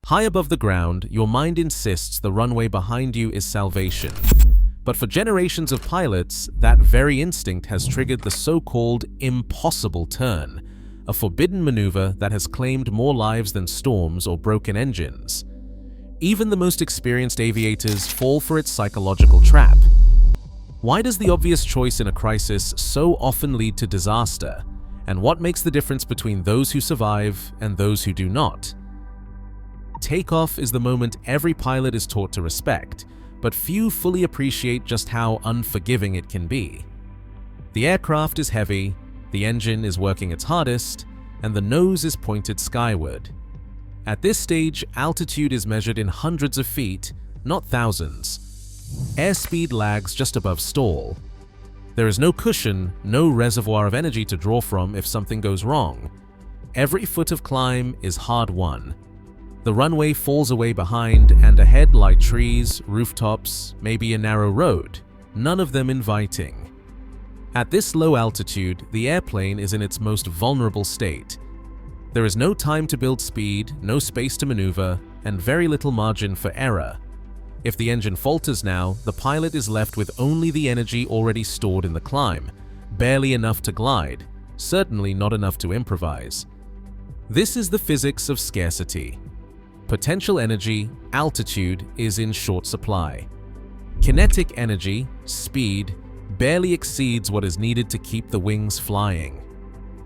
High above the ground, your mind insists the runway behind you is salvation. But for generations of pilots, that very instinct has triggered the so-called impossible turn, a forbidden maneuver that has claimed more lives than storms or broken engines. Even the most experienced aviators fall for its psychological trap. Why does the obvious choice in a crisis so often lead to disaster? And what makes the difference between those who survive and those who do not? Takeoff is the moment every pilot is taught to respect, but few fully appreciate just how unforgiving it can be. The aircraft is heavy, the engine is working its hardest, and the nose is pointed skyward. At this stage, altitude is measured in hundreds of feet, not thousands. Airspeed lags just above stall. There is no cushion, no reservoir of energy to draw from if something goes wrong. Every foot of climb is hard-won. The runway falls away behind, and ahead lie trees, rooftops, maybe a narrow road, none of them inviting. At this low altitude, the airplane is in its most vulnerable state. There is no time to build speed, no space to maneuver, and very little margin for error. If the engine falters now, the pilot is left with only the energy already stored in the climb, barely enough to glide, certainly not enough to improvise. This is the physics of scarcity. Potential energy, altitude, is in short supply. Kinetic energy, speed, barely exceeds what is needed to keep the wings flying.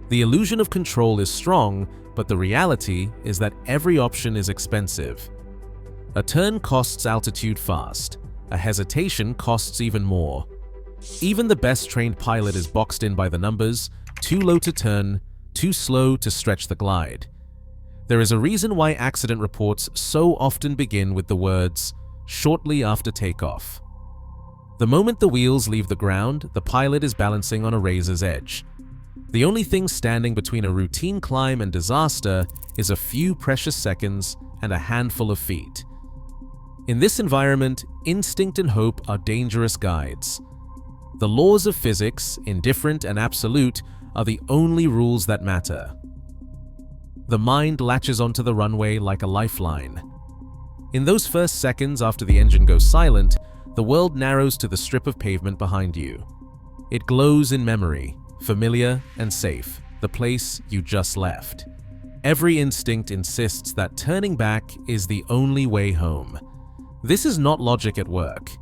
The illusion of control is strong, but the reality is that every option is expensive. A turn costs altitude fast. A hesitation costs even more. Even the best trained pilot is boxed in by the numbers, too low to turn, too slow to stretch the glide. There is a reason why accident reports so often begin with the words, "shortly after takeoff." The moment the wheels leave the ground, the pilot is balancing on a razor's edge. The only thing standing between a routine climb and disaster is a few precious seconds and a handful of feet. In this environment, instinct and hope are dangerous guides. The laws of physics, indifferent and absolute, are the only rules that matter. The mind latches onto the runway like a lifeline. In those first seconds after the engine goes silent, the world narrows to the strip of pavement behind you. It glows in memory, familiar and safe, the place you just left. Every instinct insists that turning back is the only way home. This is not logic at work.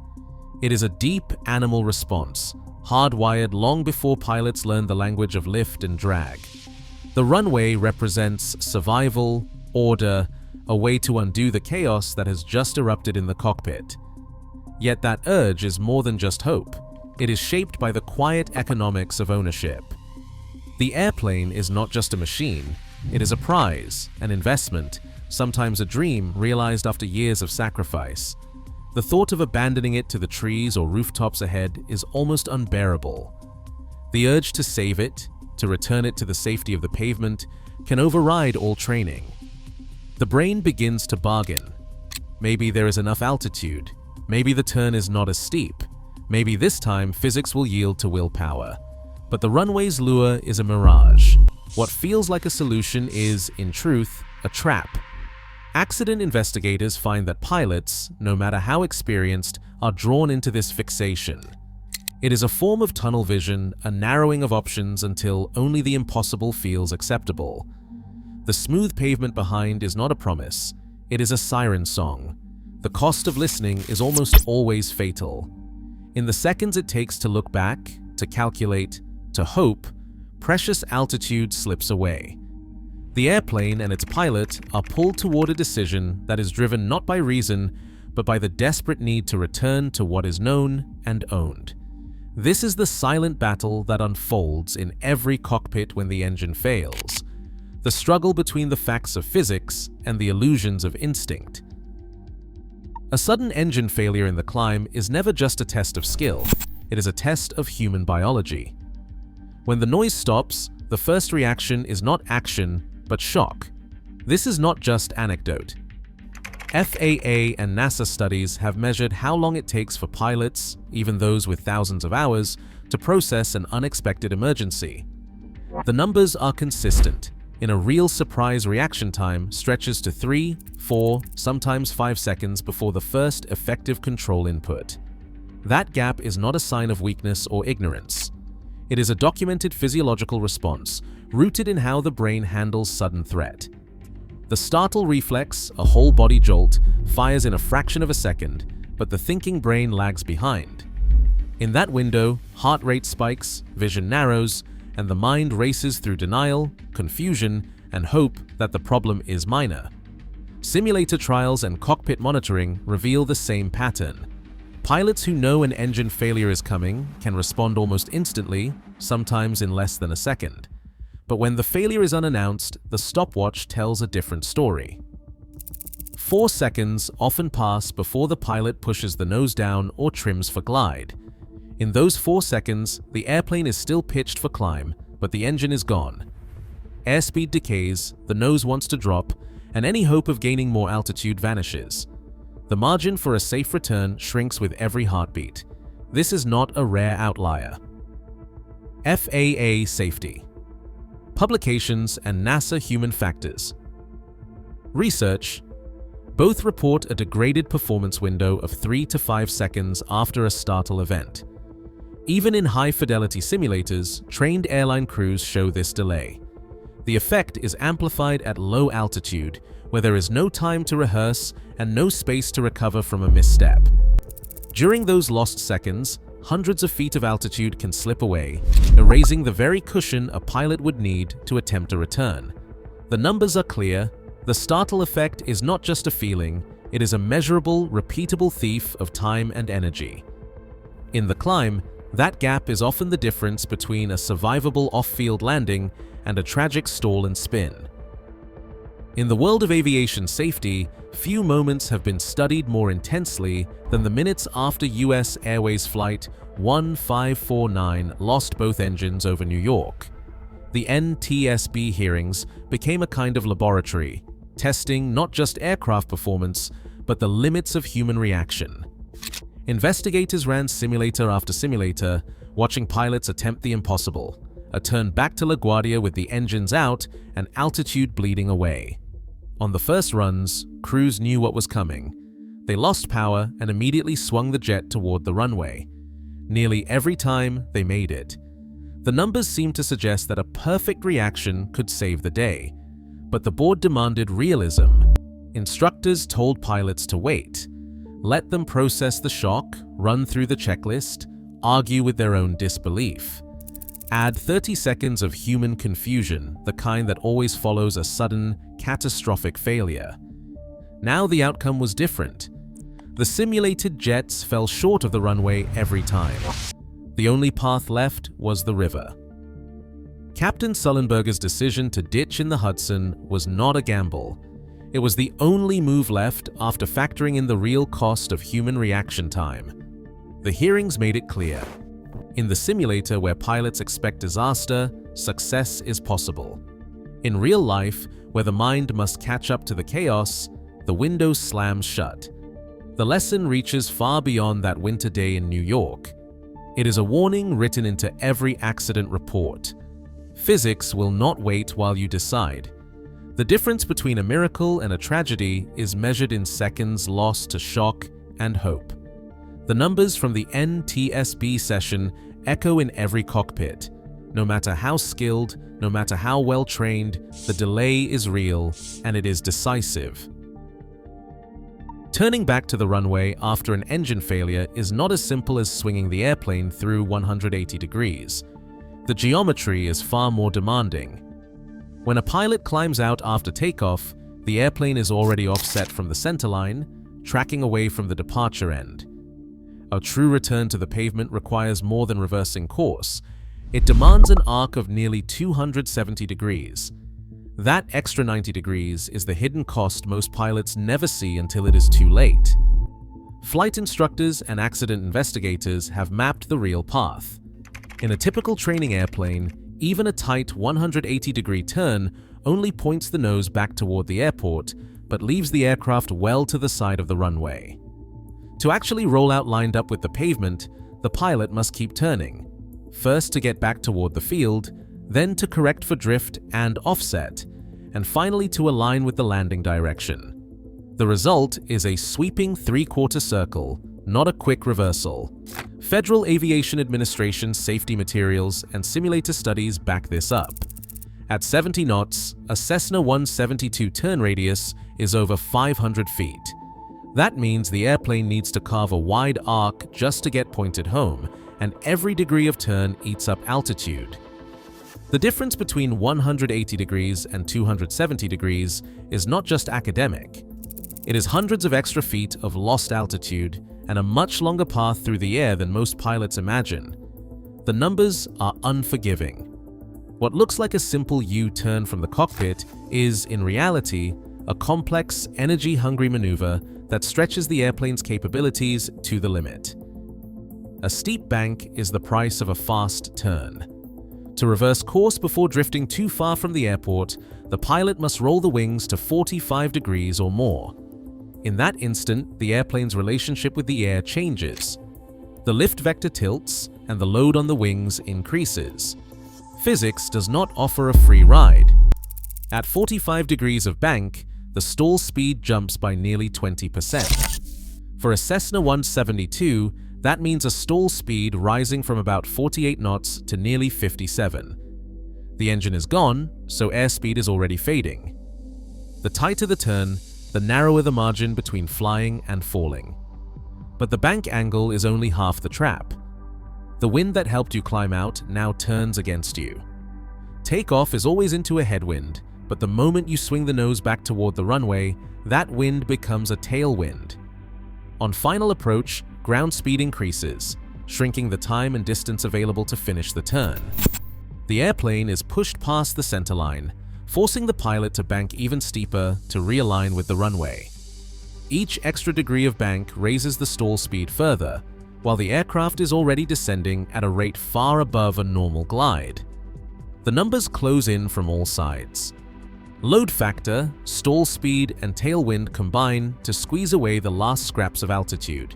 It is a deep animal response, hardwired long before pilots learned the language of lift and drag. The runway represents survival, order, a way to undo the chaos that has just erupted in the cockpit. Yet that urge is more than just hope. It is shaped by the quiet economics of ownership. The airplane is not just a machine. It is a prize, an investment, sometimes a dream realized after years of sacrifice. The thought of abandoning it to the trees or rooftops ahead is almost unbearable. The urge to save it, to return it to the safety of the pavement, can override all training. The brain begins to bargain. Maybe there is enough altitude. Maybe the turn is not as steep. Maybe this time physics will yield to willpower. But the runway's lure is a mirage. What feels like a solution is, in truth, a trap. Accident investigators find that pilots, no matter how experienced, are drawn into this fixation. It is a form of tunnel vision, a narrowing of options until only the impossible feels acceptable. The smooth pavement behind is not a promise, it is a siren song. The cost of listening is almost always fatal. In the seconds it takes to look back, to calculate, to hope, precious altitude slips away. The airplane and its pilot are pulled toward a decision that is driven not by reason, but by the desperate need to return to what is known and owned. This is the silent battle that unfolds in every cockpit when the engine fails. The struggle between the facts of physics and the illusions of instinct. A sudden engine failure in the climb is never just a test of skill, it is a test of human biology. When the noise stops, the first reaction is not action, but shock. This is not just anecdote. FAA and NASA studies have measured how long it takes for pilots, even those with thousands of hours, to process an unexpected emergency. The numbers are consistent. in a real surprise reaction time stretches to 3, 4, sometimes 5 seconds before the first effective control input. That gap is not a sign of weakness or ignorance. It is a documented physiological response rooted in how the brain handles sudden threat. The startle reflex, a whole-body jolt, fires in a fraction of a second, but the thinking brain lags behind. In that window, heart rate spikes, vision narrows, and the mind races through denial, confusion, and hope that the problem is minor. Simulator trials and cockpit monitoring reveal the same pattern. Pilots who know an engine failure is coming can respond almost instantly, sometimes in less than a second. But when the failure is unannounced, the stopwatch tells a different story. 4 seconds often pass before the pilot pushes the nose down or trims for glide. In those 4 seconds, the airplane is still pitched for climb, but the engine is gone. Airspeed decays, the nose wants to drop, and any hope of gaining more altitude vanishes. The margin for a safe return shrinks with every heartbeat. This is not a rare outlier. FAA safety. Publications and NASA human factors. Research. Both report a degraded performance window of 3 to 5 seconds after a startle event. Even in high-fidelity simulators, trained airline crews show this delay. The effect is amplified at low altitude, where there is no time to rehearse and no space to recover from a misstep. During those lost seconds, hundreds of feet of altitude can slip away, erasing the very cushion a pilot would need to attempt a return. The numbers are clear. The startle effect is not just a feeling, it is a measurable, repeatable thief of time and energy. In the climb, that gap is often the difference between a survivable off-field landing and a tragic stall and spin. In the world of aviation safety, few moments have been studied more intensely than the minutes after US Airways Flight 1549 lost both engines over New York. The NTSB hearings became a kind of laboratory, testing not just aircraft performance, but the limits of human reaction. Investigators ran simulator after simulator, watching pilots attempt the impossible, a turn back to LaGuardia with the engines out and altitude bleeding away. On the first runs, crews knew what was coming. They lost power and immediately swung the jet toward the runway. Nearly every time, they made it. The numbers seemed to suggest that a perfect reaction could save the day. But the board demanded realism. Instructors told pilots to wait. Let them process the shock, run through the checklist, argue with their own disbelief. Add 30 seconds of human confusion, the kind that always follows a sudden, catastrophic failure. Now the outcome was different. The simulated jets fell short of the runway every time. The only path left was the river. Captain Sullenberger's decision to ditch in the Hudson was not a gamble. It was the only move left after factoring in the real cost of human reaction time. The hearings made it clear. In the simulator where pilots expect disaster, success is possible. In real life, where the mind must catch up to the chaos, the window slams shut. The lesson reaches far beyond that winter day in New York. It is a warning written into every accident report. Physics will not wait while you decide. The difference between a miracle and a tragedy is measured in seconds lost to shock and hope. The numbers from the NTSB session echo in every cockpit. No matter how skilled, no matter how well trained, the delay is real and it is decisive. Turning back to the runway after an engine failure is not as simple as swinging the airplane through 180 degrees. The geometry is far more demanding. When a pilot climbs out after takeoff, the airplane is already offset from the centerline, tracking away from the departure end. A true return to the pavement requires more than reversing course. It demands an arc of nearly 270 degrees. That extra 90 degrees is the hidden cost most pilots never see until it is too late. Flight instructors and accident investigators have mapped the real path. In a typical training airplane, even a tight 180-degree turn only points the nose back toward the airport, but leaves the aircraft well to the side of the runway. To actually roll out lined up with the pavement, the pilot must keep turning, first to get back toward the field, then to correct for drift and offset, and finally to align with the landing direction. The result is a sweeping three-quarter circle, not a quick reversal. Federal Aviation Administration safety materials and simulator studies back this up. At 70 knots, a Cessna 172 turn radius is over 500 feet. That means the airplane needs to carve a wide arc just to get pointed home, and every degree of turn eats up altitude. The difference between 180 degrees and 270 degrees is not just academic. It is hundreds of extra feet of lost altitude and a much longer path through the air than most pilots imagine. The numbers are unforgiving. What looks like a simple U-turn from the cockpit is, in reality, a complex, energy-hungry maneuver that stretches the airplane's capabilities to the limit. A steep bank is the price of a fast turn. To reverse course before drifting too far from the airport, the pilot must roll the wings to 45 degrees or more. In that instant, the airplane's relationship with the air changes. The lift vector tilts, and the load on the wings increases. Physics does not offer a free ride. At 45 degrees of bank, the stall speed jumps by nearly 20%. For a Cessna 172, that means a stall speed rising from about 48 knots to nearly 57. The engine is gone, so airspeed is already fading. The tighter the turn, the narrower the margin between flying and falling. But the bank angle is only half the trap. The wind that helped you climb out now turns against you. Takeoff is always into a headwind, but the moment you swing the nose back toward the runway, that wind becomes a tailwind. On final approach, ground speed increases, shrinking the time and distance available to finish the turn. The airplane is pushed past the centerline, forcing the pilot to bank even steeper to realign with the runway. Each extra degree of bank raises the stall speed further, while the aircraft is already descending at a rate far above a normal glide. The numbers close in from all sides. Load factor, stall speed, and tailwind combine to squeeze away the last scraps of altitude.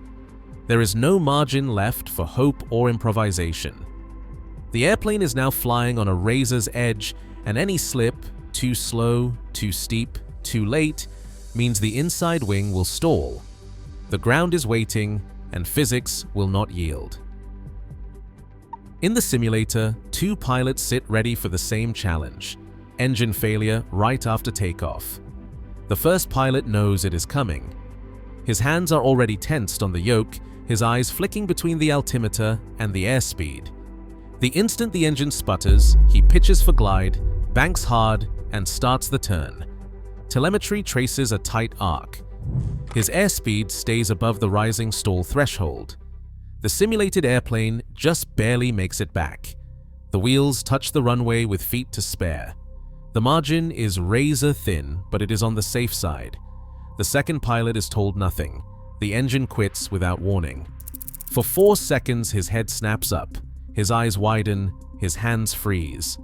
There is no margin left for hope or improvisation. The airplane is now flying on a razor's edge, and any slip, too slow, too steep, too late, means the inside wing will stall. The ground is waiting, and physics will not yield. In the simulator, two pilots sit ready for the same challenge: engine failure right after takeoff. The first pilot knows it is coming. His hands are already tensed on the yoke, his eyes flicking between the altimeter and the airspeed. The instant the engine sputters, he pitches for glide, banks hard, and starts the turn. Telemetry traces a tight arc. His airspeed stays above the rising stall threshold. The simulated airplane just barely makes it back. The wheels touch the runway with feet to spare. The margin is razor thin, but it is on the safe side. The second pilot is told nothing. The engine quits without warning. For 4 seconds, his head snaps up. His eyes widen, his hands freeze.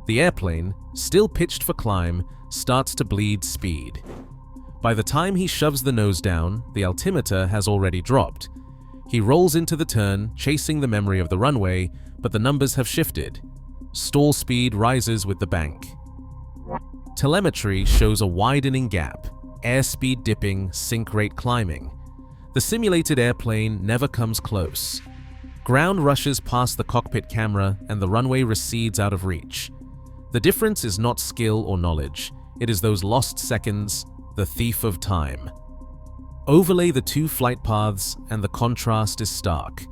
The airplane, still pitched for climb, starts to bleed speed. By the time he shoves the nose down, the altimeter has already dropped. He rolls into the turn, chasing the memory of the runway, but the numbers have shifted. Stall speed rises with the bank. Telemetry shows a widening gap, airspeed dipping, sink rate climbing. The simulated airplane never comes close. Ground rushes past the cockpit camera and the runway recedes out of reach. The difference is not skill or knowledge, it is those lost seconds, the thief of time. Overlay the two flight paths and the contrast is stark.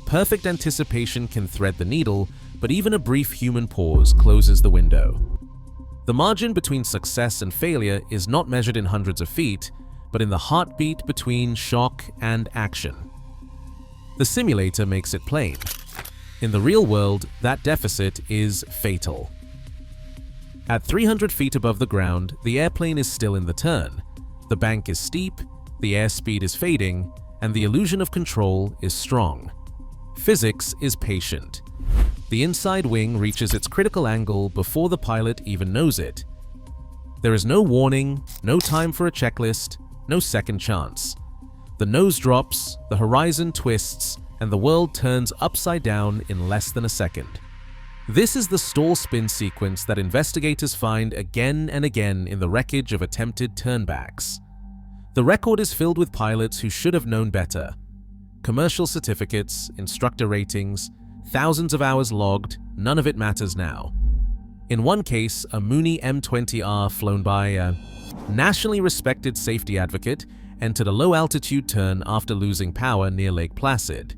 Perfect anticipation can thread the needle, but even a brief human pause closes the window. The margin between success and failure is not measured in hundreds of feet, but in the heartbeat between shock and action. The simulator makes it plain. In the real world, that deficit is fatal. At 300 feet above the ground, the airplane is still in the turn. The bank is steep, the airspeed is fading, and the illusion of control is strong. Physics is patient. The inside wing reaches its critical angle before the pilot even knows it. There is no warning, no time for a checklist, no second chance. The nose drops, the horizon twists, and the world turns upside down in less than a second. This is the stall spin sequence that investigators find again and again in the wreckage of attempted turnbacks. The record is filled with pilots who should have known better. Commercial certificates, instructor ratings, thousands of hours logged, none of it matters now. In one case, a Mooney M20R flown by a nationally respected safety advocate entered a low-altitude turn after losing power near Lake Placid.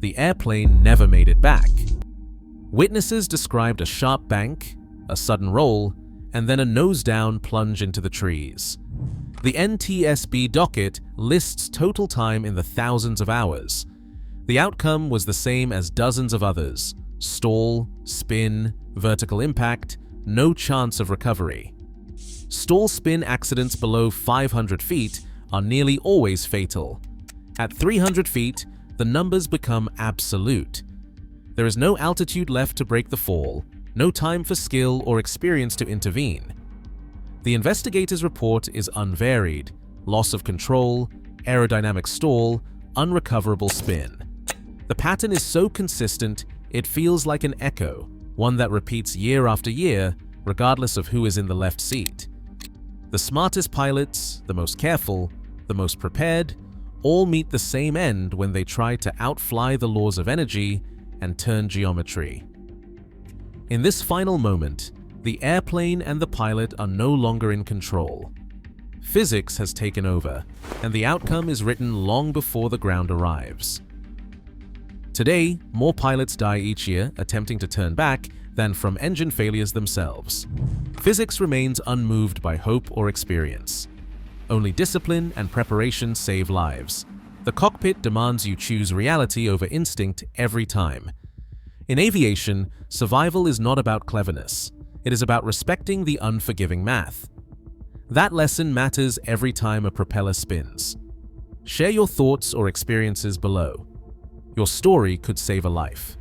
The airplane never made it back. Witnesses described a sharp bank, a sudden roll, and then a nose-down plunge into the trees. The NTSB docket lists total time in the thousands of hours. The outcome was the same as dozens of others: stall, spin, vertical impact, no chance of recovery. Stall spin accidents below 500 feet are nearly always fatal. At 300 feet, the numbers become absolute. There is no altitude left to break the fall, no time for skill or experience to intervene. The investigator's report is unvaried: loss of control, aerodynamic stall, unrecoverable spin. The pattern is so consistent, it feels like an echo, one that repeats year after year, regardless of who is in the left seat. The smartest pilots, the most careful, the most prepared, all meet the same end when they try to outfly the laws of energy and turn geometry. In this final moment, the airplane and the pilot are no longer in control. Physics has taken over, and the outcome is written long before the ground arrives. Today, more pilots die each year attempting to turn back than from engine failures themselves. Physics remains unmoved by hope or experience. Only discipline and preparation save lives. The cockpit demands you choose reality over instinct every time. In aviation, survival is not about cleverness. It is about respecting the unforgiving math. That lesson matters every time a propeller spins. Share your thoughts or experiences below. Your story could save a life.